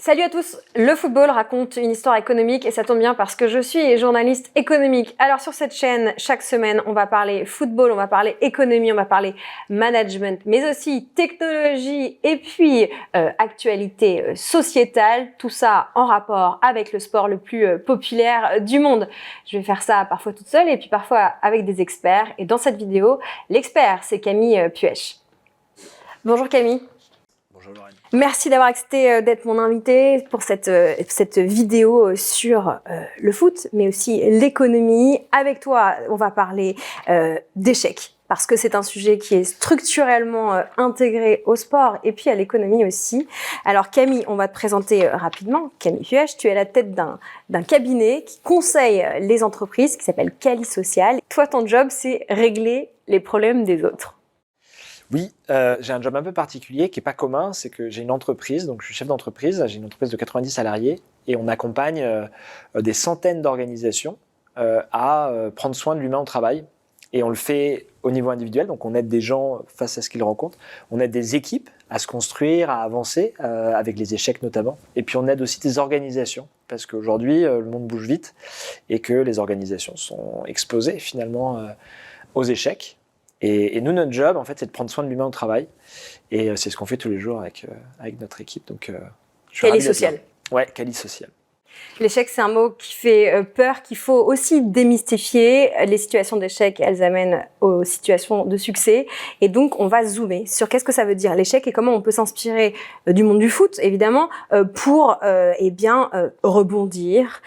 Salut à tous, le football raconte une histoire économique et ça tombe bien parce que je suis journaliste économique. Alors sur cette chaîne, chaque semaine, on va parler football, on va parler économie, on va parler management, mais aussi technologie et puis actualité sociétale, tout ça en rapport avec le sport le plus populaire du monde. Je vais faire ça parfois toute seule et puis parfois avec des experts. Et dans cette vidéo, l'expert, c'est Camille Puech. Bonjour Camille. Bonjour Lorraine. Merci d'avoir accepté d'être mon invité pour cette vidéo sur le foot, mais aussi l'économie. Avec toi, on va parler d'échecs, parce que c'est un sujet qui est structurellement intégré au sport et puis à l'économie aussi. Alors Camille, on va te présenter rapidement. Camille Puech, tu es à la tête d'un cabinet qui conseille les entreprises, qui s'appelle Cali Social. Toi, ton job, c'est régler les problèmes des autres. Oui, j'ai un job un peu particulier qui n'est pas commun, c'est que j'ai une entreprise, donc je suis chef d'entreprise, j'ai une entreprise de 90 salariés et on accompagne des centaines d'organisations à prendre soin de l'humain au travail. Et on le fait au niveau individuel, donc on aide des gens face à ce qu'ils rencontrent, on aide des équipes à se construire, à avancer, avec les échecs notamment. Et puis on aide aussi des organisations, parce qu'aujourd'hui le monde bouge vite et que les organisations sont exposées finalement aux échecs. Et nous, notre job, en fait, c'est de prendre soin de l'humain au travail. Et c'est ce qu'on fait tous les jours avec notre équipe. Donc, je suis Cali Social. Ouais, Cali Social. L'échec, c'est un mot qui fait peur, qu'il faut aussi démystifier. Les situations d'échec, elles amènent aux situations de succès. Et donc, on va zoomer sur qu'est-ce que ça veut dire l'échec et comment on peut s'inspirer du monde du foot, évidemment, pour rebondir,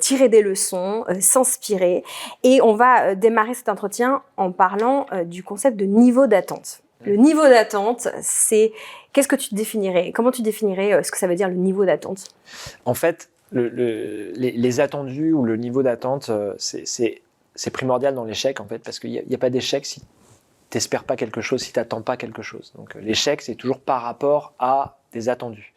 tirer des leçons, s'inspirer. Et on va démarrer cet entretien en parlant du concept de niveau d'attente. Le niveau d'attente, c'est... Qu'est-ce que tu définirais? Comment tu définirais ce que ça veut dire le niveau d'attente? En fait, les attendus ou le niveau d'attente, c'est primordial dans l'échec, en fait, parce qu'il n'y a pas d'échec si tu n'espères pas quelque chose, si tu n'attends pas quelque chose. Donc l'échec, c'est toujours par rapport à des attendus.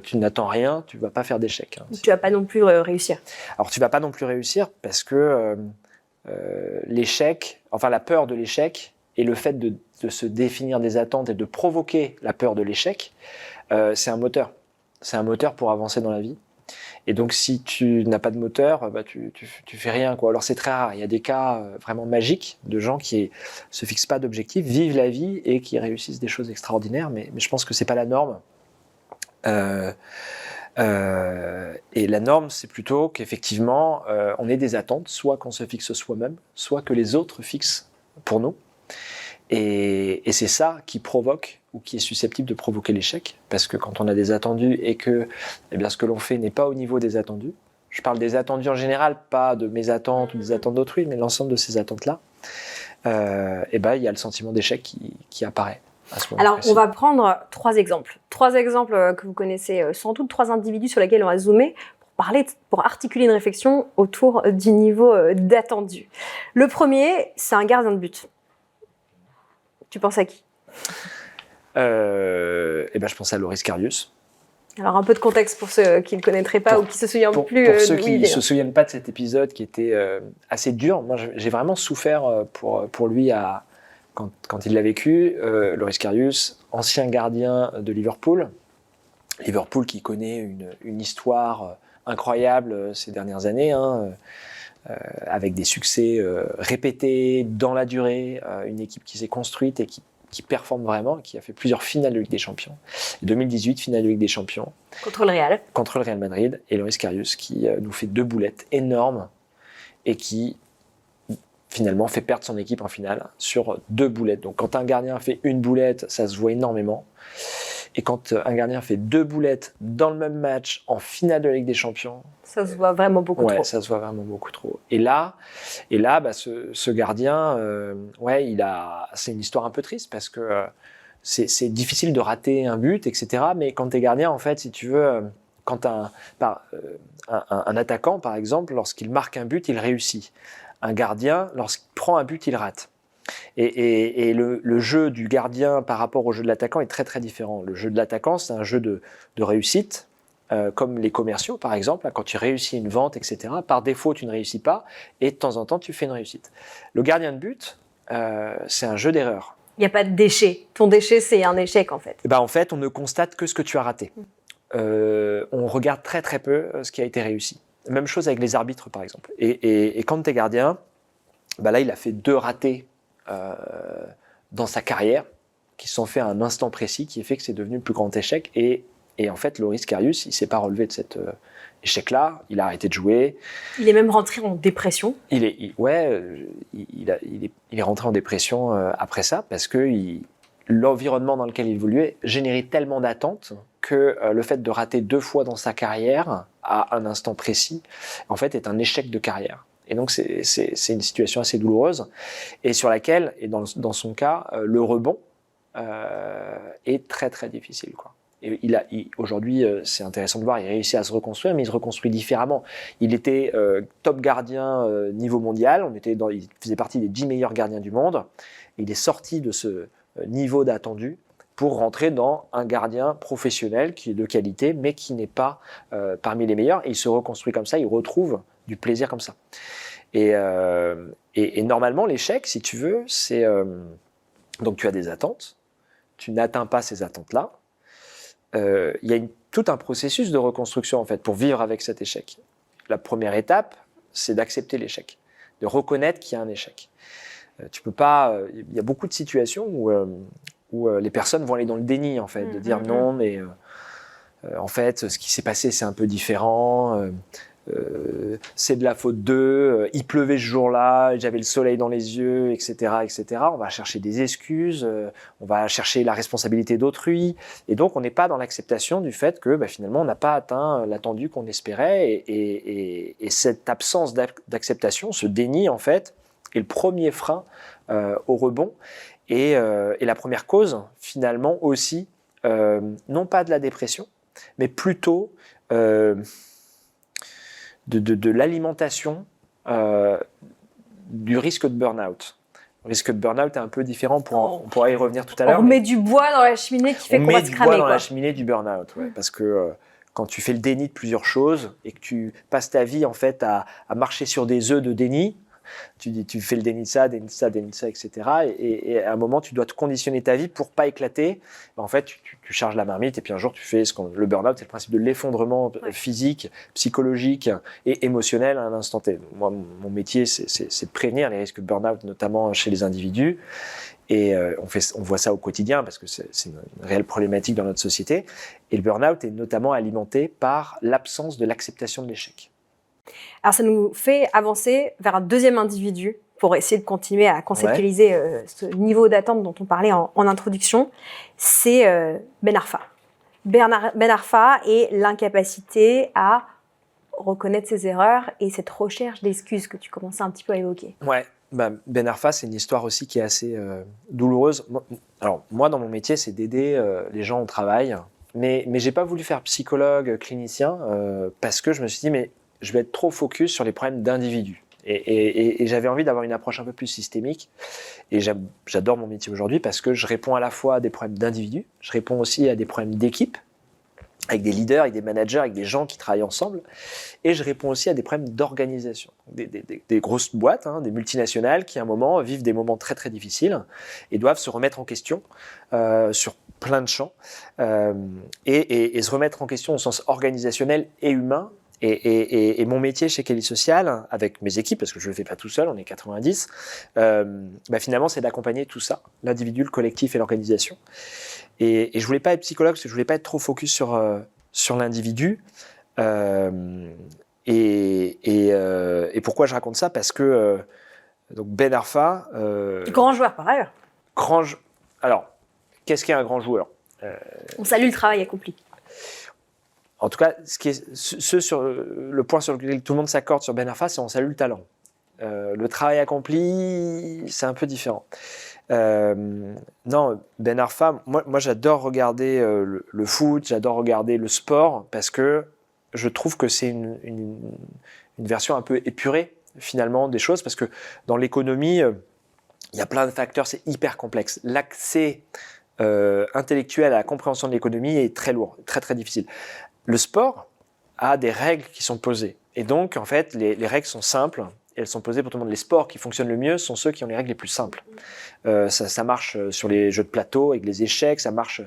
Tu n'attends rien, tu ne vas pas faire d'échec. Hein. Tu ne vas pas non plus réussir. Alors tu ne vas pas non plus réussir parce que l'échec, enfin la peur de l'échec et le fait de se définir des attentes et de provoquer la peur de l'échec, c'est un moteur. C'est un moteur pour avancer dans la vie. Et donc, si tu n'as pas de moteur, bah, tu fais rien, quoi. Alors, c'est très rare. Il y a des cas vraiment magiques de gens qui se fixent pas d'objectifs, vivent la vie et qui réussissent des choses extraordinaires. Mais je pense que c'est pas la norme. Et la norme, c'est plutôt qu'effectivement, on ait des attentes, soit qu'on se fixe soi-même, soit que les autres fixent pour nous. Et c'est ça qui provoque ou qui est susceptible de provoquer l'échec, parce que quand on a des attendus et que ce que l'on fait n'est pas au niveau des attendus, je parle des attendus en général, pas de mes attentes ou des attentes d'autrui, mais l'ensemble de ces attentes-là, il y a le sentiment d'échec qui apparaît à ce moment. Alors, on va prendre trois exemples. Trois exemples que vous connaissez sans doute, trois individus sur lesquels on va zoomer pour articuler une réflexion autour du niveau d'attendu. Le premier, c'est un gardien de but. Tu penses à qui? Je pense à Loris Karius. Alors, un peu de contexte pour ceux qui ne le connaîtraient pas ou qui se souviennent plus. Pour ceux qui ne se souviennent pas de cet épisode qui était assez dur, moi j'ai vraiment souffert pour lui quand il l'a vécu. Loris Karius, ancien gardien de Liverpool. Liverpool qui connaît une histoire incroyable ces dernières années, avec des succès répétés dans la durée, une équipe qui s'est construite et qui performe vraiment, qui a fait plusieurs finales de Ligue des Champions. 2018, finale de Ligue des Champions. Contre le Real. Contre le Real Madrid. Et Loris Karius qui nous fait 2 boulettes énormes et qui finalement fait perdre son équipe en finale sur 2 boulettes. Donc quand un gardien fait une boulette, ça se voit énormément. Et quand un gardien fait 2 boulettes dans le même match en finale de Ligue des Champions, ça se voit vraiment beaucoup trop. Ça se voit vraiment beaucoup trop. Et là, ce gardien, c'est une histoire un peu triste parce que c'est difficile de rater un but, etc. Mais quand t'es gardien, en fait, si tu veux, quand un attaquant, par exemple, lorsqu'il marque un but, il réussit. Un gardien, lorsqu'il prend un but, il rate. Et le jeu du gardien par rapport au jeu de l'attaquant est très très différent. Le jeu de l'attaquant, c'est un jeu de réussite, comme les commerciaux par exemple, quand tu réussis une vente, etc. Par défaut, tu ne réussis pas et de temps en temps, tu fais une réussite. Le gardien de but, c'est un jeu d'erreur. Il n'y a pas de déchet. Ton déchet, c'est un échec en fait. En fait, on ne constate que ce que tu as raté. on regarde très très peu ce qui a été réussi. Même chose avec les arbitres, par exemple. Et quand tu es gardien, là, il a fait 2 ratés dans sa carrière, qui se sont faits à un instant précis, qui a fait que c'est devenu le plus grand échec. Et en fait, Loris Karius, il ne s'est pas relevé de cet échec-là. Il a arrêté de jouer. Il est même rentré en dépression. Il est rentré en dépression après ça, parce que l'environnement dans lequel il évoluait générait tellement d'attentes que le fait de rater 2 fois dans sa carrière, à un instant précis, en fait, est un échec de carrière. Et donc, c'est une situation assez douloureuse, et sur laquelle, et dans son cas, le rebond est très, très difficile, quoi. Et aujourd'hui, c'est intéressant de voir, il réussit à se reconstruire, mais il se reconstruit différemment. Il était top gardien niveau mondial, il faisait partie des 10 meilleurs gardiens du monde. Il est sorti de ce niveau d'attendu pour rentrer dans un gardien professionnel qui est de qualité, mais qui n'est pas parmi les meilleurs. Et il se reconstruit comme ça, il retrouve du plaisir comme ça. Et normalement, l'échec, si tu veux, c'est... donc tu as des attentes, tu n'atteins pas ces attentes-là. Il y a tout un processus de reconstruction, en fait, pour vivre avec cet échec. La première étape, c'est d'accepter l'échec, de reconnaître qu'il y a un échec. Tu peux pas... Il y a beaucoup de situations où les personnes vont aller dans le déni, en fait, de dire non, mais en fait, ce qui s'est passé, c'est un peu différent. C'est de la faute d'eux, il pleuvait ce jour-là, j'avais le soleil dans les yeux, etc., etc. On va chercher des excuses, on va chercher la responsabilité d'autrui, et donc on n'est pas dans l'acceptation du fait que finalement on n'a pas atteint l'attendu qu'on espérait, et cette absence d'acceptation, ce déni en fait, est le premier frein au rebond, et la première cause finalement aussi, non pas de la dépression, mais plutôt de l'alimentation du risque de burn-out. Le risque de burn-out est un peu différent, on pourra y revenir tout à l'heure. On met du bois dans la cheminée qui fait qu'on va se cramer. On met du bois dans la cheminée du burn-out, ouais, parce que quand tu fais le déni de plusieurs choses et que tu passes ta vie en fait à marcher sur des œufs de déni, tu fais le déni de ça, déni de ça, déni de ça, etc. Et à un moment, tu dois te conditionner ta vie pour pas éclater. En fait, tu charges la marmite et puis un jour, tu fais le burn-out, c'est le principe de l'effondrement physique, psychologique et émotionnel à un instant T. Moi, mon métier, c'est de prévenir les risques de burn-out, notamment chez les individus. Et on voit ça au quotidien parce que c'est une réelle problématique dans notre société. Et le burn-out est notamment alimenté par l'absence de l'acceptation de l'échec. Alors, ça nous fait avancer vers un deuxième individu pour essayer de continuer à conceptualiser ce niveau d'attente dont on parlait en introduction. C'est Ben Arfa. Ben Arfa et l'incapacité à reconnaître ses erreurs et cette recherche d'excuses que tu commençais un petit peu à évoquer. Ouais, Ben Arfa, c'est une histoire aussi qui est assez douloureuse. Alors, moi, dans mon métier, c'est d'aider les gens au travail. Mais j'ai pas voulu faire psychologue, clinicien, parce que je me suis dit, mais je vais être trop focus sur les problèmes d'individus. Et j'avais envie d'avoir une approche un peu plus systémique. Et j'adore mon métier aujourd'hui parce que je réponds à la fois à des problèmes d'individus, je réponds aussi à des problèmes d'équipe, avec des leaders, avec des managers, avec des gens qui travaillent ensemble. Et je réponds aussi à des problèmes d'organisation. Des grosses boîtes, des multinationales qui, à un moment, vivent des moments très, très difficiles et doivent se remettre en question sur plein de champs et se remettre en question au sens organisationnel et humain. Et mon métier chez Kelly Social, avec mes équipes, parce que je ne le fais pas tout seul, on est 90, finalement, c'est d'accompagner tout ça, l'individu, le collectif et l'organisation. Et je ne voulais pas être psychologue, parce que je ne voulais pas être trop focus sur l'individu. Et pourquoi je raconte ça ? Parce que donc Ben Arfa... grand joueur, par ailleurs. Alors, qu'est-ce qu'est un grand joueur ? On salue le travail accompli. En tout cas, le point sur lequel tout le monde s'accorde sur Ben Arfa, c'est on salue le talent. Le travail accompli, c'est un peu différent. Non, Ben Arfa, moi j'adore regarder le foot, j'adore regarder le sport, parce que je trouve que c'est une version un peu épurée, finalement, des choses, parce que dans l'économie, il y a plein de facteurs, c'est hyper complexe. L'accès intellectuel à la compréhension de l'économie est très lourd, très très difficile. Le sport a des règles qui sont posées. Et donc, en fait, les règles sont simples et elles sont posées pour tout le monde. Les sports qui fonctionnent le mieux sont ceux qui ont les règles les plus simples. Ça marche sur les jeux de plateau avec les échecs, ça marche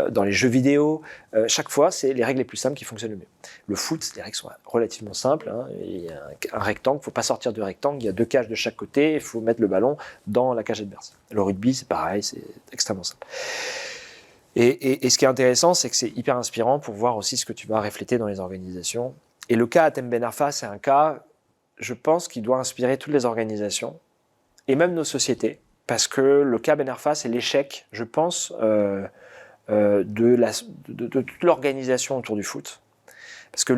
dans les jeux vidéo. Chaque fois, c'est les règles les plus simples qui fonctionnent le mieux. Le foot, les règles sont relativement simples. Hein. Il y a un rectangle, il ne faut pas sortir du rectangle, il y a 2 cages de chaque côté, il faut mettre le ballon dans la cage adverse. Le rugby, c'est pareil, c'est extrêmement simple. Et ce qui est intéressant, c'est que c'est hyper inspirant pour voir aussi ce que tu vas refléter dans les organisations. Et le cas Hatem Ben Arfa, c'est un cas, je pense, qui doit inspirer toutes les organisations et même nos sociétés, parce que le cas Ben Arfa, c'est l'échec, je pense, de toute l'organisation autour du foot. Parce que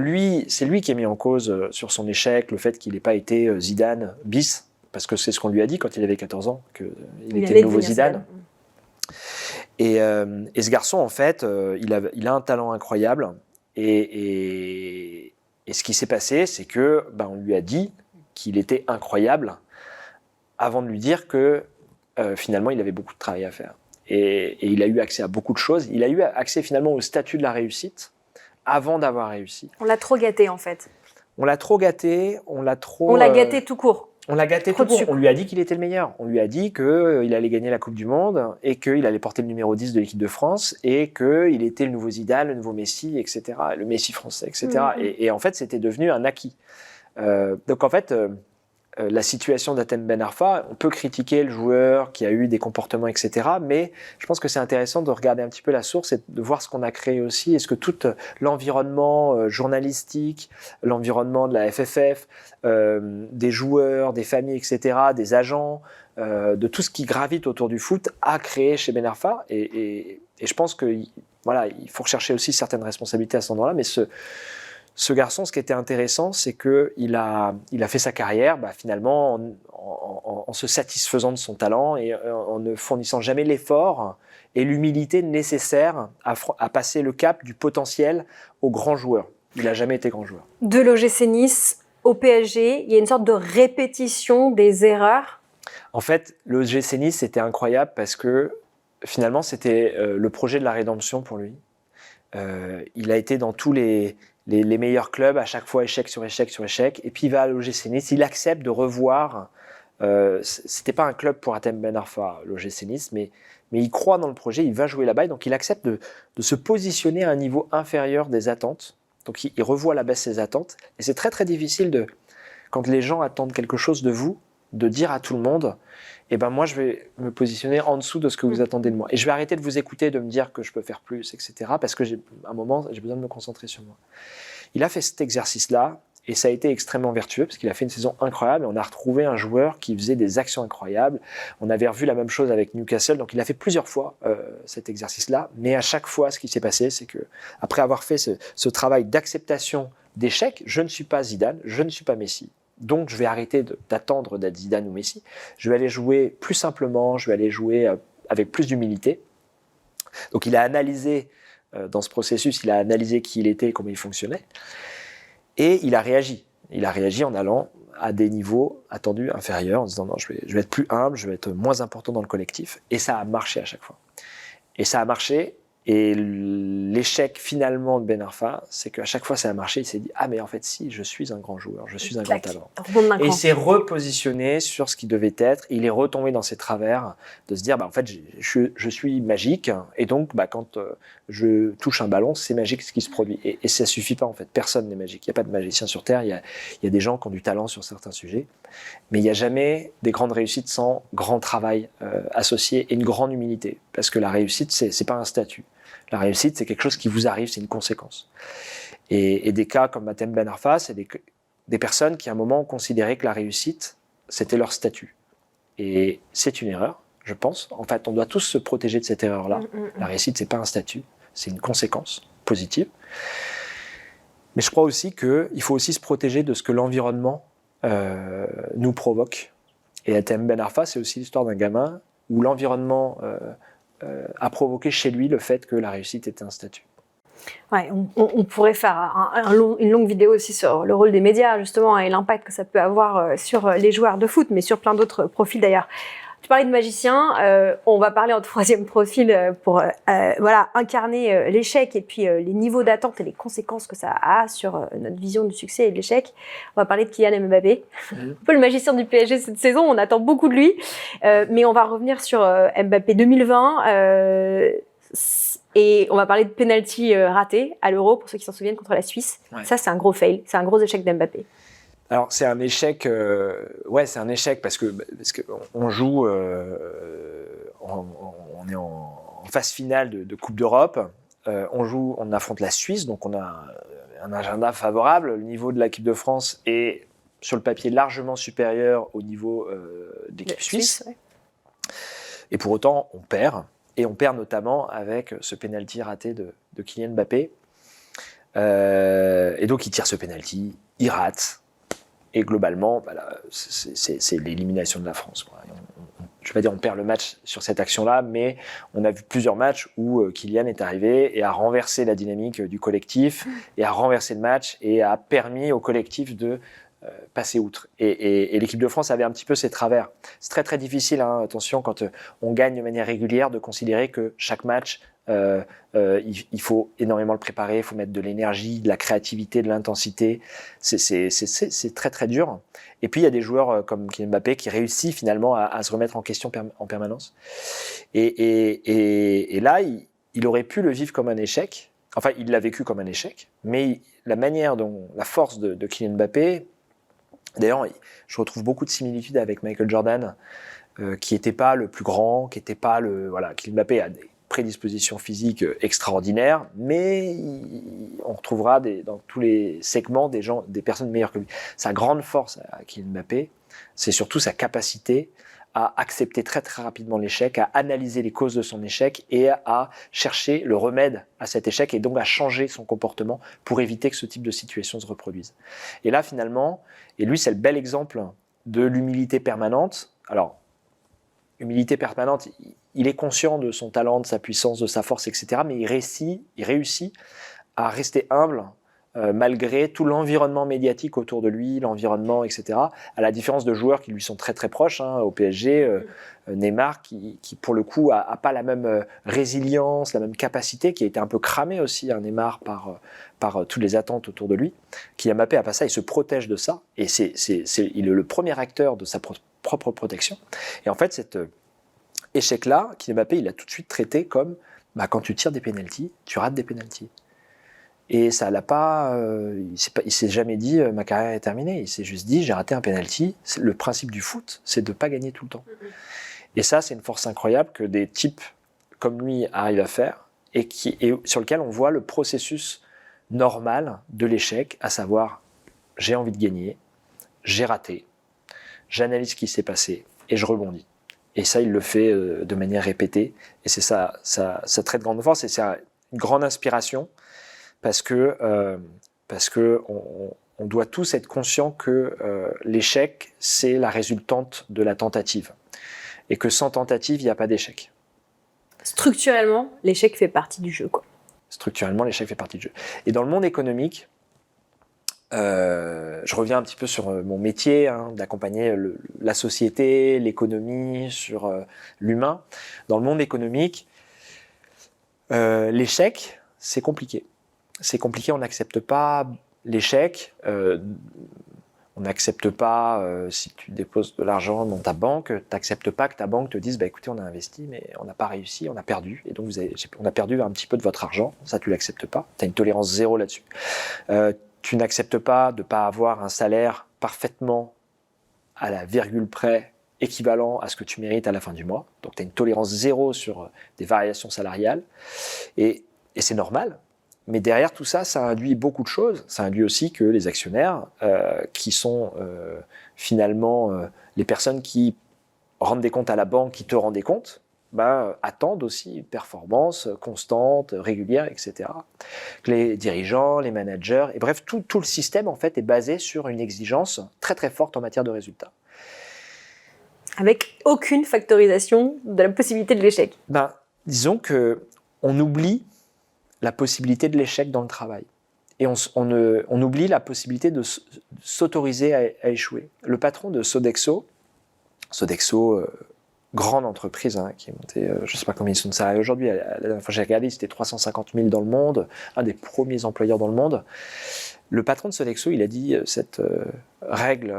c'est lui qui est mis en cause sur son échec, le fait qu'il n'ait pas été Zidane bis, parce que c'est ce qu'on lui a dit quand il avait 14 ans, qu'il était le nouveau Zidane. Et ce garçon, en fait, il a un talent incroyable. Et ce qui s'est passé, c'est que on lui a dit qu'il était incroyable avant de lui dire que finalement, il avait beaucoup de travail à faire. Et il a eu accès à beaucoup de choses. Il a eu accès finalement au statut de la réussite avant d'avoir réussi. On l'a trop gâté, en fait. On l'a trop gâté, on l'a gâté tout court. On l'a gâté tout court. On lui a dit qu'il était le meilleur. On lui a dit qu'il allait gagner la Coupe du Monde et qu'il allait porter le numéro 10 de l'équipe de France et qu'il était le nouveau Zidane, le nouveau Messi, etc. Le Messi français, etc. Et en fait, c'était devenu un acquis. Donc en fait, la situation d'Hatem Ben Arfa, on peut critiquer le joueur qui a eu des comportements, etc. Mais je pense que c'est intéressant de regarder un petit peu la source et de voir ce qu'on a créé aussi. Est-ce que tout l'environnement journalistique, l'environnement de la FFF, des joueurs, des familles, etc., des agents, de tout ce qui gravite autour du foot a créé chez Ben Arfa. Et je pense que voilà, il faut rechercher aussi certaines responsabilités à cet endroit-là. Mais ce garçon, ce qui était intéressant, c'est qu'il a fait sa carrière finalement en se satisfaisant de son talent et en ne fournissant jamais l'effort et l'humilité nécessaires à passer le cap du potentiel au grand joueur. Il n'a jamais été grand joueur. De l'OGC Nice au PSG, il y a une sorte de répétition des erreurs. En fait, l'OGC Nice, c'était incroyable parce que finalement, c'était le projet de la rédemption pour lui. Il a été dans tous les meilleurs clubs, à chaque fois échec sur échec sur échec, et puis il va à l'OGC Nice, il accepte de revoir, c'était pas un club pour Hatem Ben Arfa, l'OGC Nice, mais il croit dans le projet, il va jouer là-bas, et donc il accepte de se positionner à un niveau inférieur des attentes, donc il revoit à la baisse ses attentes, et c'est très très difficile quand les gens attendent quelque chose de vous, de dire à tout le monde, moi je vais me positionner en dessous de ce que vous attendez de moi, et je vais arrêter de vous écouter, de me dire que je peux faire plus, etc., parce que à un moment j'ai besoin de me concentrer sur moi. Il a fait cet exercice-là, et ça a été extrêmement vertueux, parce qu'il a fait une saison incroyable, et on a retrouvé un joueur qui faisait des actions incroyables. On avait revu la même chose avec Newcastle, donc il a fait plusieurs fois cet exercice-là, mais à chaque fois, ce qui s'est passé, c'est que après avoir fait ce travail d'acceptation d'échec, je ne suis pas Zidane, je ne suis pas Messi, donc je vais arrêter d'attendre d'être Zidane ou Messi, je vais aller jouer plus simplement, je vais aller jouer avec plus d'humilité. Donc il a analysé, dans ce processus, il a analysé qui il était et comment il fonctionnait, et il a réagi. Il a réagi en allant à des niveaux attendus inférieurs, en disant non, je vais être plus humble, je vais être moins important dans le collectif, et ça a marché à chaque fois. Et ça a marché, et l'échec finalement de Ben Arfa, c'est qu'à chaque fois ça a marché, il s'est dit mais en fait si, je suis un grand joueur, je suis un grand talent. Et il s'est repositionné sur ce qui devait être, il est retombé dans ses travers de se dire en fait je suis magique, et donc quand je touche un ballon, c'est magique ce qui se produit. Et ça suffit pas en fait, personne n'est magique, il n'y a pas de magicien sur Terre, il y a des gens qui ont du talent sur certains sujets, mais il n'y a jamais des grandes réussites sans grand travail associé et une grande humilité, parce que la réussite c'est pas un statut. La réussite, c'est quelque chose qui vous arrive, c'est une conséquence. Et des cas comme Hatem Ben Arfa, c'est des personnes qui à un moment ont considéré que la réussite, c'était leur statut. Et c'est une erreur, je pense. En fait, on doit tous se protéger de cette erreur-là. La réussite, c'est pas un statut, c'est une conséquence positive. Mais je crois aussi qu'il faut aussi se protéger de ce que l'environnement nous provoque. Et Hatem Ben Arfa, c'est aussi l'histoire d'un gamin où l'environnement a provoqué chez lui le fait que la réussite était un statut. Ouais, on pourrait faire une longue vidéo aussi sur le rôle des médias justement et l'impact que ça peut avoir sur les joueurs de foot, mais sur plein d'autres profils d'ailleurs. Tu parlais de magicien, on va parler en troisième profil pour incarner l'échec et puis les niveaux d'attente et les conséquences que ça a sur notre vision du succès et de l'échec. On va parler de Kylian Mbappé, un peu le magicien du PSG cette saison, on attend beaucoup de lui, mais on va revenir sur Mbappé 2020 et on va parler de penalty raté à l'Euro, pour ceux qui s'en souviennent, contre la Suisse. Ouais. Ça, c'est un gros fail, c'est un gros échec d'Mbappé. Alors c'est un échec, c'est un échec parce que on joue, on est en phase finale de Coupe d'Europe, on affronte la Suisse, donc on a un agenda favorable. Le niveau de l'équipe de France est sur le papier largement supérieur au niveau de l'équipe suisse. Ouais. Et pour autant on perd, et on perd notamment avec ce penalty raté de Kylian Mbappé. Et donc il tire ce penalty, il rate. Et globalement, c'est l'élimination de la France. Je ne vais pas dire on perd le match sur cette action-là, mais on a vu plusieurs matchs où Kylian est arrivé et a renversé la dynamique du collectif, et a renversé le match et a permis au collectif de passer outre. Et l'équipe de France avait un petit peu ses travers. C'est très très difficile, attention, quand on gagne de manière régulière, de considérer que chaque match, il faut énormément le préparer, il faut mettre de l'énergie, de la créativité, de l'intensité. C'est très très dur. Et puis il y a des joueurs comme Kylian Mbappé qui réussissent finalement à se remettre en question en permanence. Et là, il aurait pu le vivre comme un échec. Enfin, il l'a vécu comme un échec. Mais la manière dont, la force de Kylian Mbappé, d'ailleurs, je retrouve beaucoup de similitudes avec Michael Jordan, qui n'était pas le plus grand, qui n'était pas le... Voilà, Kylian Mbappé a des prédispositions physiques extraordinaires, mais on retrouvera dans tous les segments des personnes meilleures que lui. Sa grande force à Kylian Mbappé, c'est surtout sa capacité à accepter très très rapidement l'échec, à analyser les causes de son échec et à chercher le remède à cet échec, et donc à changer son comportement pour éviter que ce type de situation se reproduise. Et là finalement, et lui c'est le bel exemple de l'humilité permanente. Alors, humilité permanente, il est conscient de son talent, de sa puissance, de sa force, etc. Mais il réussit à rester humble malgré tout l'environnement médiatique autour de lui, l'environnement, etc. À la différence de joueurs qui lui sont très très proches, au PSG, Neymar, qui pour le coup a pas la même résilience, la même capacité, qui a été un peu cramé aussi, Neymar, par toutes les attentes autour de lui. Kylian Mbappé a pas ça, il se protège de ça, et il est le premier acteur de sa propre protection. Et en fait, cet échec-là, Kylian Mbappé, il l'a tout de suite traité comme quand tu tires des pénaltys, tu rates des pénaltys. Et ça l'a pas, il s'est jamais dit ma carrière est terminée. Il s'est juste dit j'ai raté un penalty. Le principe du foot, c'est de pas gagner tout le temps. Et ça, c'est une force incroyable que des types comme lui arrivent à faire, et sur lequel on voit le processus normal de l'échec, à savoir j'ai envie de gagner, j'ai raté, j'analyse ce qui s'est passé et je rebondis. Et ça, il le fait de manière répétée. Et c'est sa très grande force, et c'est une grande inspiration. Parce que on doit tous être conscients que l'échec, c'est la résultante de la tentative. Et que sans tentative, il n'y a pas d'échec. Structurellement, l'échec fait partie du jeu, quoi. Structurellement, l'échec fait partie du jeu. Et dans le monde économique, je reviens un petit peu sur mon métier, d'accompagner la société, l'économie, sur l'humain. Dans le monde économique, l'échec, c'est compliqué. C'est compliqué, on n'accepte pas l'échec, on n'accepte pas, si tu déposes de l'argent dans ta banque, tu n'acceptes pas que ta banque te dise écoutez, on a investi, mais on n'a pas réussi, on a perdu, et donc on a perdu un petit peu de votre argent, ça tu l'acceptes pas, tu as une tolérance zéro là-dessus. Tu n'acceptes pas de ne pas avoir un salaire parfaitement à la virgule près équivalent à ce que tu mérites à la fin du mois, donc tu as une tolérance zéro sur des variations salariales, et c'est normal. Mais derrière tout ça, ça induit beaucoup de choses. Ça induit aussi que les actionnaires, qui sont finalement les personnes qui rendent des comptes à la banque, qui te rendent des comptes, attendent aussi une performance constante, régulière, etc. Que les dirigeants, les managers, et bref, tout le système en fait est basé sur une exigence très très forte en matière de résultats. Avec aucune factorisation de la possibilité de l'échec. Disons qu'on oublie la possibilité de l'échec dans le travail. Et on oublie la possibilité de s'autoriser à échouer. Le patron de Sodexo grande entreprise qui est montée, je ne sais pas combien ils sont de salariés aujourd'hui. La dernière fois que j'ai regardé, c'était 350 000 dans le monde, un des premiers employeurs dans le monde. Le patron de Sodexo, il a dit cette règle,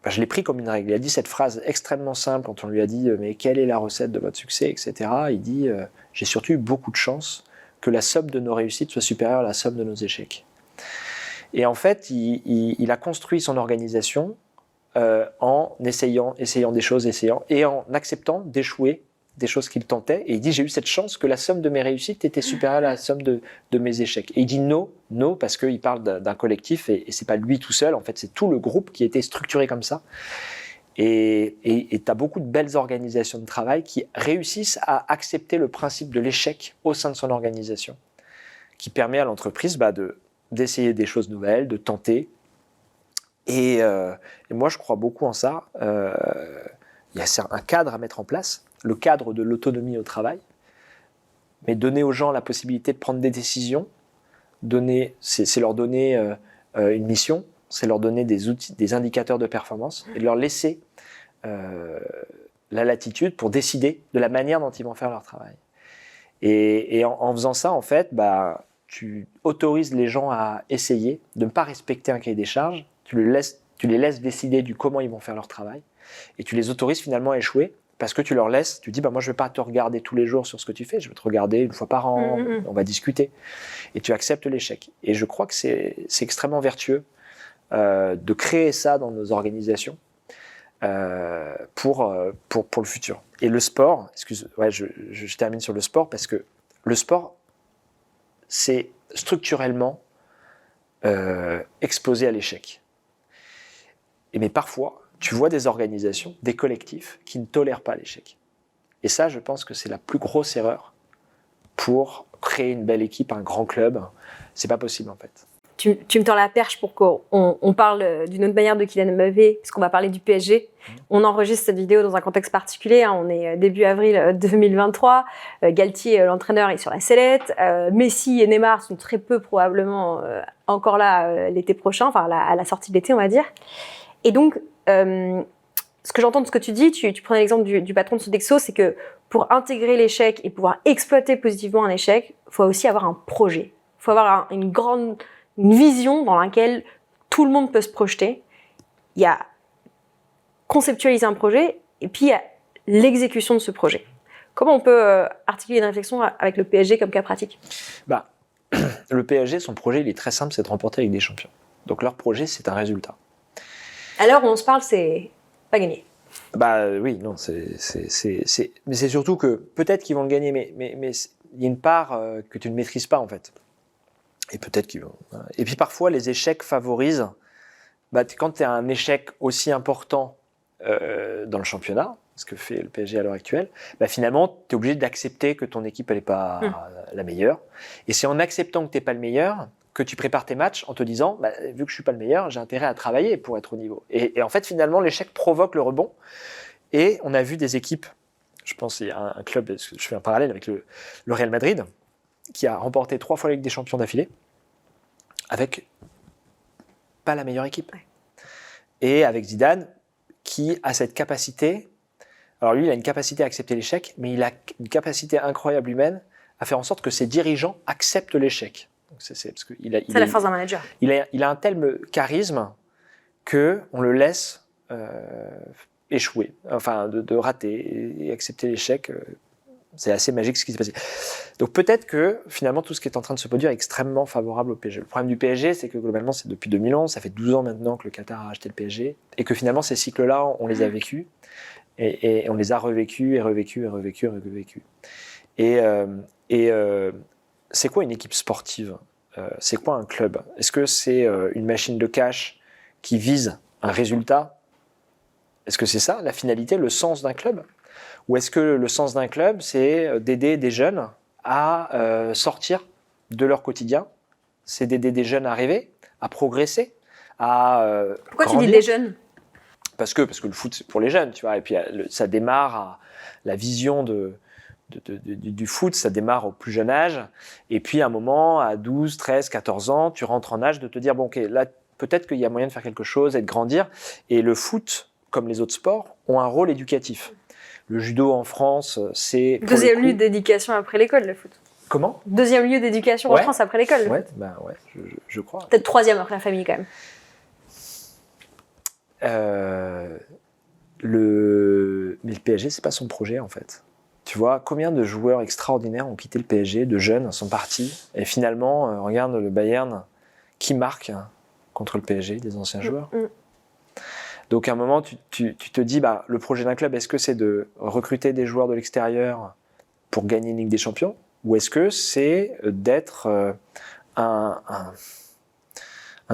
je l'ai pris comme une règle. Il a dit cette phrase extrêmement simple quand on lui a dit mais quelle est la recette de votre succès, etc. Il dit j'ai surtout eu beaucoup de chance que la somme de nos réussites soit supérieure à la somme de nos échecs. Et en fait, il a construit son organisation en essayant des choses, et en acceptant d'échouer des choses qu'il tentait. Et il dit, j'ai eu cette chance que la somme de mes réussites était supérieure à la somme de mes échecs. Et il dit no, parce qu'il parle d'un collectif, et c'est pas lui tout seul, en fait, c'est tout le groupe qui était structuré comme ça. Et tu as beaucoup de belles organisations de travail qui réussissent à accepter le principe de l'échec au sein de son organisation, qui permet à l'entreprise d'essayer des choses nouvelles, de tenter. Et moi, je crois beaucoup en ça. Il y a un cadre à mettre en place, le cadre de l'autonomie au travail, mais donner aux gens la possibilité de prendre des décisions, c'est leur donner une mission, c'est leur donner des outils, des indicateurs de performance, et de leur laisser la latitude pour décider de la manière dont ils vont faire leur travail. Et en faisant ça, en fait, tu autorises les gens à essayer de ne pas respecter un cahier des charges, tu les laisses décider du comment ils vont faire leur travail, et tu les autorises finalement à échouer, parce que tu leur laisses, tu dis, moi je ne vais pas te regarder tous les jours sur ce que tu fais, je vais te regarder une fois par an, on va discuter, et tu acceptes l'échec. Et je crois que c'est extrêmement vertueux de créer ça dans nos organisations pour le futur. Et le sport, je termine sur le sport, parce que le sport, c'est structurellement exposé à l'échec. Mais parfois, tu vois des organisations, des collectifs qui ne tolèrent pas l'échec. Et ça, je pense que c'est la plus grosse erreur pour créer une belle équipe, un grand club. C'est pas possible en fait. Tu me tends la perche pour qu'on parle d'une autre manière de Kylian Mbappé, puisqu'on va parler du PSG. On enregistre cette vidéo dans un contexte particulier. On est début avril 2023. Galtier, l'entraîneur, est sur la sellette. Messi et Neymar sont très peu probablement encore là l'été prochain, enfin à la sortie de l'été, on va dire. Et donc, ce que j'entends de ce que tu dis, tu prenais l'exemple du patron de Sodexo, c'est que pour intégrer l'échec et pouvoir exploiter positivement un échec, il faut aussi avoir un projet. Il faut avoir une vision dans laquelle tout le monde peut se projeter. Il y a conceptualiser un projet et puis il y a l'exécution de ce projet. Comment on peut articuler une réflexion avec le PSG comme cas pratique ? Le PSG, son projet, il est très simple, c'est de remporter avec des champions. Donc leur projet, c'est un résultat. À l'heure où on se parle, c'est pas gagné. Oui, non, mais c'est surtout que peut-être qu'ils vont le gagner, mais il y a une part que tu ne maîtrises pas en fait. Et peut-être qu'ils vont. Et puis parfois, les échecs favorisent. Quand tu as un échec aussi important dans le championnat, ce que fait le PSG à l'heure actuelle, finalement, tu es obligé d'accepter que ton équipe n'est pas la meilleure. Et c'est en acceptant que tu n'es pas le meilleur que tu prépares tes matchs en te disant, vu que je ne suis pas le meilleur, j'ai intérêt à travailler pour être au niveau. Et en fait, finalement, l'échec provoque le rebond. Et on a vu des équipes, je pense qu'il y a un club, je fais un parallèle avec le Real Madrid, qui a remporté 3 fois la Ligue des Champions d'affilée, avec pas la meilleure équipe. Ouais. Et avec Zidane, qui a cette capacité, alors lui, il a une capacité à accepter l'échec, mais il a une capacité incroyable humaine à faire en sorte que ses dirigeants acceptent l'échec. C'est la force d'un manager. Il a un tel charisme qu'on le laisse échouer, enfin de rater et accepter l'échec. C'est assez magique ce qui s'est passé. Donc peut-être que finalement tout ce qui est en train de se produire est extrêmement favorable au PSG. Le problème du PSG, c'est que globalement c'est depuis 2011, ça fait 12 ans maintenant que le Qatar a acheté le PSG, et que finalement ces cycles-là, on les a vécus, et on les a revécus et revécus et revécus et revécus. Et c'est quoi une équipe sportive ? C'est quoi un club ? Est-ce que c'est une machine de cash qui vise un résultat ? Est-ce que c'est ça la finalité, le sens d'un club ? Ou est-ce que le sens d'un club, c'est d'aider des jeunes à sortir de leur quotidien ? C'est d'aider des jeunes à rêver, à progresser, à Pourquoi grandir. Tu dis des jeunes ? Parce que le foot, c'est pour les jeunes, tu vois. Et puis ça démarre la vision du foot, ça démarre au plus jeune âge. Et puis à un moment, à 12, 13, 14 ans, tu rentres en âge de te dire, bon ok, là, peut-être qu'il y a moyen de faire quelque chose et de grandir. Et le foot, comme les autres sports, ont un rôle éducatif. Le judo en France, c'est... Deuxième lieu d'éducation après l'école, le foot. Comment? Deuxième lieu d'éducation en France après l'école. Ouais, je crois. Peut-être troisième après la famille quand même. Mais le PSG, c'est pas son projet en fait. Tu vois, combien de joueurs extraordinaires ont quitté le PSG, de jeunes sont partis, et finalement, regarde le Bayern qui marque contre le PSG, des anciens joueurs. Donc à un moment, tu te dis, le projet d'un club, est-ce que c'est de recruter des joueurs de l'extérieur pour gagner une Ligue des Champions, ou est-ce que c'est d'être un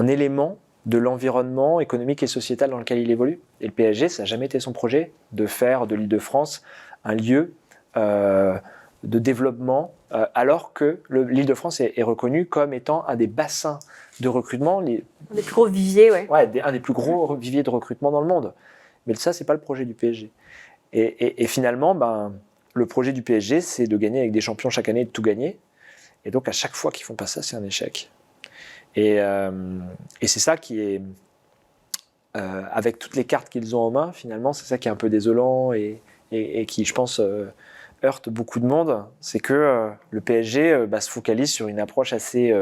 élément de l'environnement économique et sociétal dans lequel il évolue? Et le PSG, ça n'a jamais été son projet de faire de l'Île-de-France un lieu de développement, alors que l'Île-de-France est reconnue comme étant un des bassins de recrutement. Un des plus gros viviers, un des plus gros viviers de recrutement dans le monde. Mais ça, c'est pas le projet du PSG. Et finalement, le projet du PSG, c'est de gagner avec des champions chaque année et de tout gagner. Et donc, à chaque fois qu'ils font pas ça, c'est un échec. Et c'est ça qui est, avec toutes les cartes qu'ils ont en main, finalement, c'est ça qui est un peu désolant et qui, je pense, heurte beaucoup de monde. C'est que le PSG se focalise sur une approche assez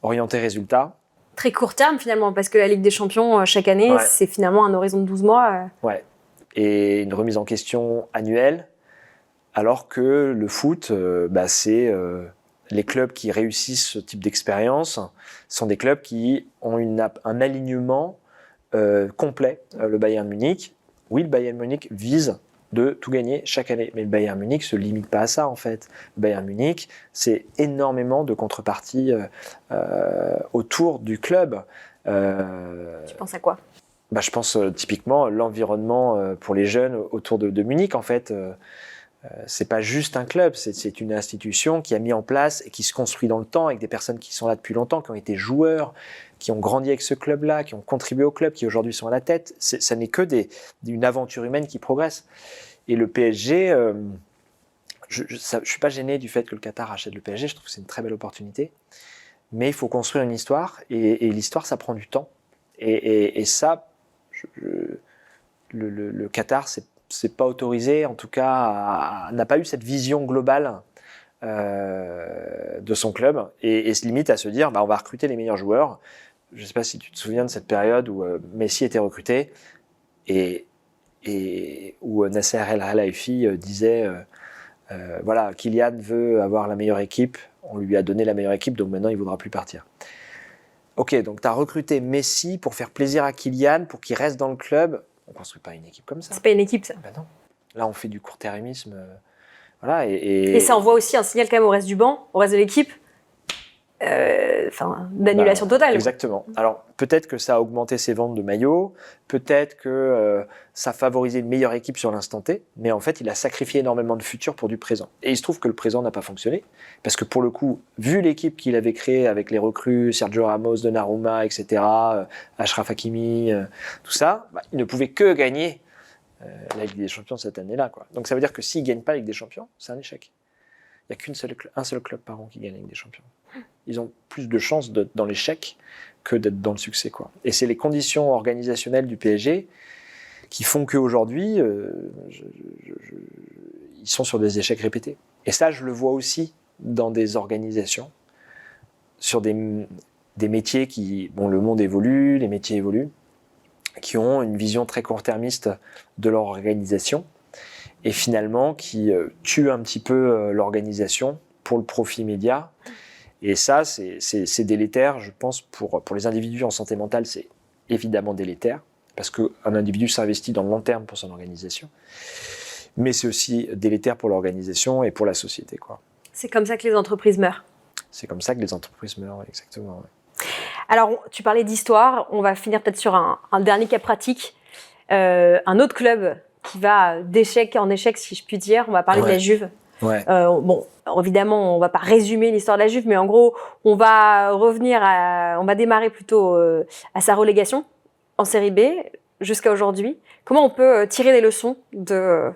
orientée résultat. Très court terme, finalement, parce que la Ligue des Champions, chaque année, c'est finalement un horizon de 12 mois. Ouais. Et une remise en question annuelle, alors que le foot, c'est... les clubs qui réussissent ce type d'expérience sont des clubs qui ont un alignement complet. Le Bayern Munich, oui, le Bayern Munich vise de tout gagner chaque année, mais le Bayern Munich se limite pas à ça en fait. Le Bayern Munich, c'est énormément de contreparties autour du club. Tu penses à quoi? Je pense typiquement l'environnement pour les jeunes autour de Munich en fait. C'est pas juste un club, c'est une institution qui a mis en place et qui se construit dans le temps avec des personnes qui sont là depuis longtemps, qui ont été joueurs, qui ont grandi avec ce club-là, qui ont contribué au club, qui aujourd'hui sont à la tête. Ça n'est que une aventure humaine qui progresse. Et le PSG, je suis pas gêné du fait que le Qatar achète le PSG, je trouve que c'est une très belle opportunité. Mais il faut construire une histoire, et l'histoire, ça prend du temps. Et ça, le Qatar, c'est pas autorisé, en tout cas, n'a pas eu cette vision globale de son club et se limite à se dire on va recruter les meilleurs joueurs. Je sais pas si tu te souviens de cette période où Messi était recruté et où Nasser El Khelaifi disait Kylian veut avoir la meilleure équipe, on lui a donné la meilleure équipe, donc maintenant il voudra plus partir. Ok, donc tu as recruté Messi pour faire plaisir à Kylian, pour qu'il reste dans le club. On ne construit pas une équipe comme ça. C'est pas une équipe, ça. Non. Là, on fait du court-termisme. Et ça envoie aussi un signal quand même au reste du banc, au reste de l'équipe, d'annulation totale. Exactement. Alors, peut-être que ça a augmenté ses ventes de maillots, peut-être que ça a favorisé une meilleure équipe sur l'instant T, mais en fait, il a sacrifié énormément de futur pour du présent. Et il se trouve que le présent n'a pas fonctionné, parce que pour le coup, vu l'équipe qu'il avait créée avec les recrues, Sergio Ramos, Donnarumma, etc., Achraf Hakimi, tout ça, il ne pouvait que gagner la Ligue des Champions cette année-là, quoi. Donc ça veut dire que s'il ne gagne pas la Ligue des Champions, c'est un échec. Il n'y a qu'un seul club par an qui gagne la Ligue des Champions. Ils ont plus de chances d'être dans l'échec que d'être dans le succès, quoi. Et c'est les conditions organisationnelles du PSG qui font qu'aujourd'hui, ils sont sur des échecs répétés. Et ça, je le vois aussi dans des organisations, sur des métiers qui... le monde évolue, les métiers évoluent, qui ont une vision très court-termiste de leur organisation et finalement qui tuent un petit peu l'organisation pour le profit immédiat. Et ça, c'est délétère, je pense, pour les individus en santé mentale, c'est évidemment délétère, parce qu'un individu s'investit dans le long terme pour son organisation, mais c'est aussi délétère pour l'organisation et pour la société, quoi. C'est comme ça que les entreprises meurent. C'est comme ça que les entreprises meurent, exactement. Ouais. Alors, tu parlais d'histoire, on va finir peut-être sur un dernier cas pratique. Un autre club qui va d'échec en échec, si je puis dire, on va parler de la Juve. Ouais. Évidemment, on va pas résumer l'histoire de la Juve, mais en gros, on va démarrer plutôt à sa relégation en Série B jusqu'à aujourd'hui. Comment on peut tirer des leçons de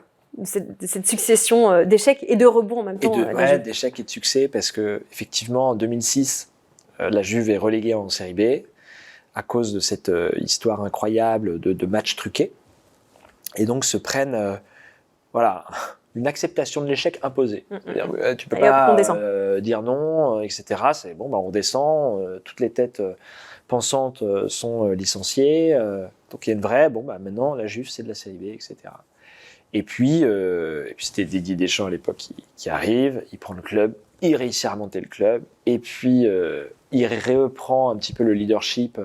cette succession d'échecs et de rebonds en même temps? D'échecs et de succès, parce que effectivement, en 2006, la Juve est reléguée en Série B à cause de cette histoire incroyable de matchs truqués, et donc se prennent voilà, une acceptation de l'échec imposée. C'est-à-dire, tu peux Et hop, on pas descend. dire non, etc. C'est bon, bah, on descend, toutes les têtes pensantes sont licenciées, donc il y a une vraie, bon, bah, maintenant la Juve c'est de la série B, etc. Et puis c'était Didier Deschamps à l'époque qui arrive, il prend le club, il réussit à remonter le club, et puis il reprend un petit peu le leadership.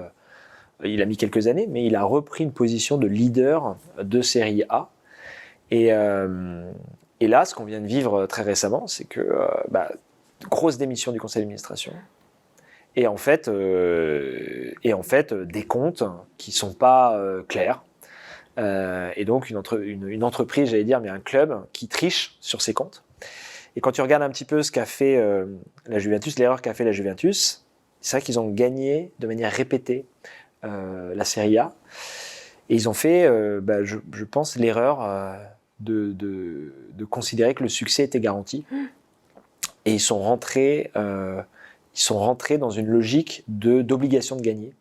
Il a mis quelques années, mais il a repris une position de leader de série A. Et là, ce qu'on vient de vivre très récemment, c'est que grosse démission du conseil d'administration. Et en fait, des comptes qui sont pas clairs. Et donc une entreprise, j'allais dire, mais un club qui triche sur ses comptes. Et quand tu regardes un petit peu ce qu'a fait la Juventus, l'erreur qu'a fait la Juventus, c'est vrai qu'ils ont gagné de manière répétée la Serie A. Et ils ont fait, je pense, l'erreur de considérer que le succès était garanti. Et ils sont rentrés dans une logique d'obligation de gagner.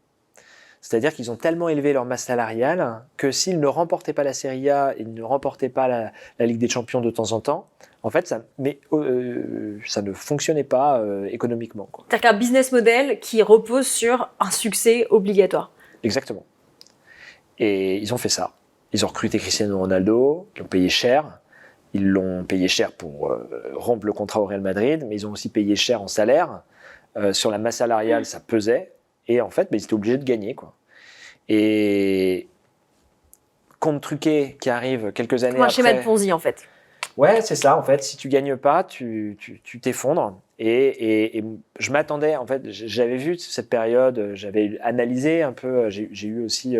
C'est-à-dire qu'ils ont tellement élevé leur masse salariale que s'ils ne remportaient pas la Serie A, ils ne remportaient pas la Ligue des Champions de temps en temps, en fait, ça ne fonctionnait pas économiquement, quoi. C'est-à-dire qu'un business model qui repose sur un succès obligatoire. Exactement. Et ils ont fait ça. Ils ont recruté Cristiano Ronaldo, ils l'ont payé cher. Ils l'ont payé cher pour rompre le contrat au Real Madrid, mais ils ont aussi payé cher en salaire. Sur la masse salariale, ça pesait. Et en fait, ils étaient obligés de gagner, quoi. Et compte truqué qui arrive quelques années après. Un schéma de Ponzi, en fait. Ouais, c'est ça, en fait. Si tu gagnes pas, tu t'effondres. Et je m'attendais, en fait, j'avais vu cette période, j'avais analysé un peu, j'ai eu aussi...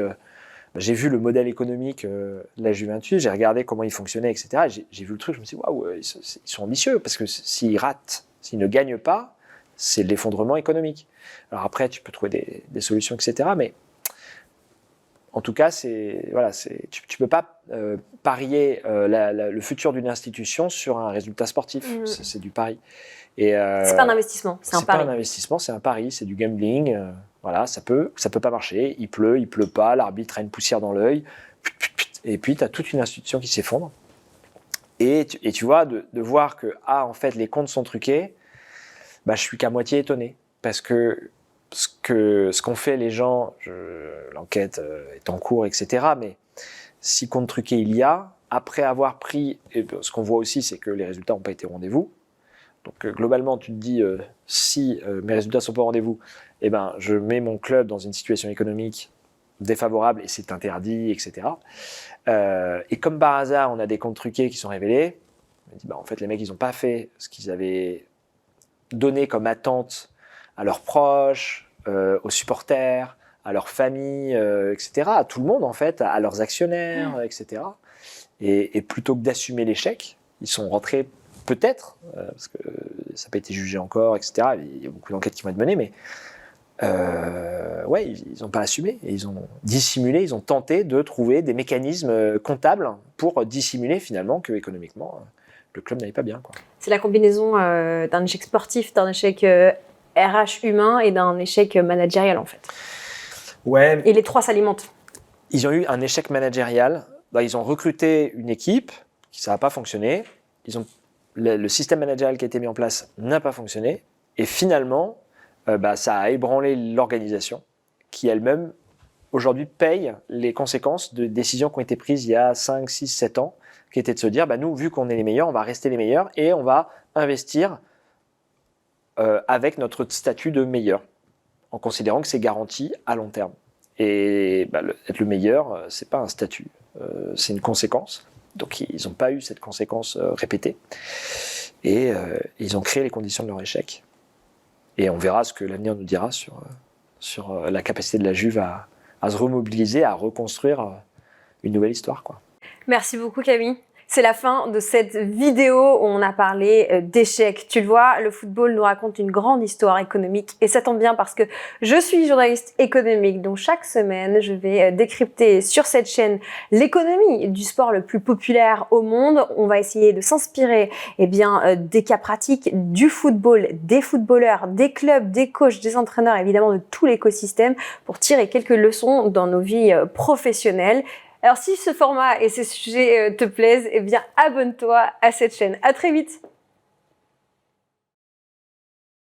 j'ai vu le modèle économique de la Juventus, j'ai regardé comment il fonctionnait, etc. J'ai vu le truc, je me suis dit, waouh, ils sont ambitieux, parce que s'ils ratent, s'ils ne gagnent pas, c'est l'effondrement économique. Alors après, tu peux trouver des solutions, etc. Mais en tout cas, tu peux pas parier le futur d'une institution sur un résultat sportif. C'est du pari. C'est pas un investissement, c'est un pari. C'est pas un investissement, c'est un pari, c'est du gambling. Voilà, ça peut pas marcher. Il pleut pas, l'arbitre a une poussière dans l'œil. Et puis, tu as toute une institution qui s'effondre. Et tu vois, de voir que, en fait, les comptes sont truqués, je suis qu'à moitié étonné. Parce que ce qu'ont fait les gens, l'enquête est en cours, etc. Mais si compte truqué il y a, après avoir pris, et ce qu'on voit aussi, c'est que les résultats n'ont pas été au rendez-vous. Donc globalement, tu te dis, si mes résultats ne sont pas au rendez-vous, je mets mon club dans une situation économique défavorable et c'est interdit, etc. Et comme par hasard, on a des comptes truqués qui sont révélés, on dit, en fait, les mecs, ils n'ont pas fait ce qu'ils avaient donné comme attente à leurs proches, aux supporters, à leurs familles, etc., à tout le monde, en fait, à leurs actionnaires, etc. Et plutôt que d'assumer l'échec, ils sont rentrés peut-être, parce que ça n'a pas été jugé encore, etc. Il y a beaucoup d'enquêtes qui vont être menées, mais ils n'ont pas assumé. Et ils ont dissimulé, ils ont tenté de trouver des mécanismes comptables pour dissimuler finalement que économiquement, le club n'allait pas bien, quoi. C'est la combinaison d'un échec sportif, d'un échec RH humain et d'un échec managérial, en fait. Ouais. Et les trois s'alimentent. Ils ont eu un échec managérial. Ils ont recruté une équipe ça n'a pas fonctionné. Le système managérial qui a été mis en place n'a pas fonctionné. Et finalement, ça a ébranlé l'organisation qui elle-même, aujourd'hui, paye les conséquences de décisions qui ont été prises il y a 5, 6, 7 ans, qui étaient de se dire, nous, vu qu'on est les meilleurs, on va rester les meilleurs et on va investir avec notre statut de meilleur, en considérant que c'est garanti à long terme. Et être le meilleur, c'est pas un statut, c'est une conséquence. Donc ils n'ont pas eu cette conséquence répétée. Et ils ont créé les conditions de leur échec. Et on verra ce que l'avenir nous dira sur la capacité de la Juve à se remobiliser, à reconstruire une nouvelle histoire, quoi. Merci beaucoup, Camille. C'est la fin de cette vidéo où on a parlé d'échecs. Tu le vois, le football nous raconte une grande histoire économique et ça tombe bien parce que je suis journaliste économique. Donc chaque semaine, je vais décrypter sur cette chaîne l'économie du sport le plus populaire au monde. On va essayer de s'inspirer des cas pratiques du football, des footballeurs, des clubs, des coachs, des entraîneurs, évidemment de tout l'écosystème pour tirer quelques leçons dans nos vies professionnelles. Alors si ce format et ces sujets te plaisent, eh bien abonne-toi à cette chaîne. À très vite.